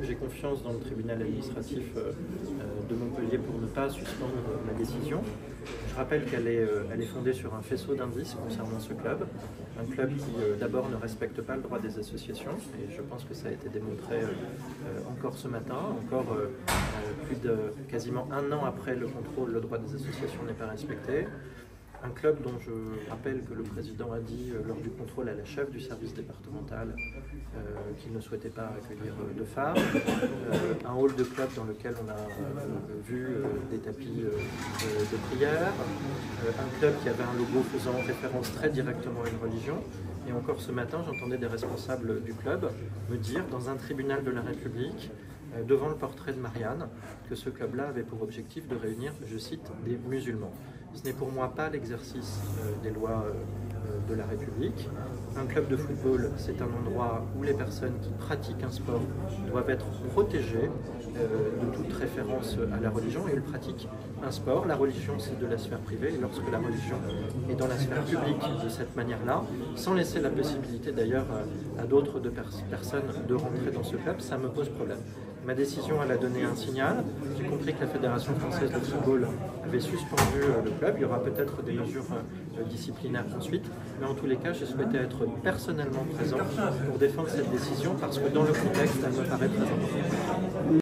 j'ai confiance dans le tribunal administratif de Montpellier pour ne pas suspendre ma décision. Je rappelle qu'elle est fondée sur un faisceau d'indices concernant ce club. Un club qui d'abord ne respecte pas le droit des associations, et je pense que ça a été démontré encore ce matin, encore plus de quasiment un an après le contrôle, le droit des associations n'est pas respecté. Un club dont je rappelle que le président a dit lors du contrôle à la chef du service départemental qu'il ne souhaitait pas accueillir de femmes. Un hall de club dans lequel on a vu des tapis de prière. Un club qui avait un logo faisant référence très directement à une religion. Et encore ce matin, j'entendais des responsables du club me dire dans un tribunal de la République, devant le portrait de Marianne, que ce club-là avait pour objectif de réunir, je cite, des musulmans. Ce n'est pour moi pas l'exercice des lois de la République. Un club de football, c'est un endroit où les personnes qui pratiquent un sport doivent être protégées de toute référence à la religion, et ils pratiquent un sport. La religion, c'est de la sphère privée, et lorsque la religion est dans la sphère publique de cette manière-là, sans laisser la possibilité d'ailleurs à d'autres personnes de rentrer dans ce club, ça me pose problème. Ma décision, elle a donné un signal. J'ai compris que la Fédération française de football avait suspendu le club. Il y aura peut-être des mesures disciplinaires ensuite. Mais en tous les cas, j'ai souhaité être personnellement présent pour défendre cette décision parce que dans le contexte, elle me paraît très importante.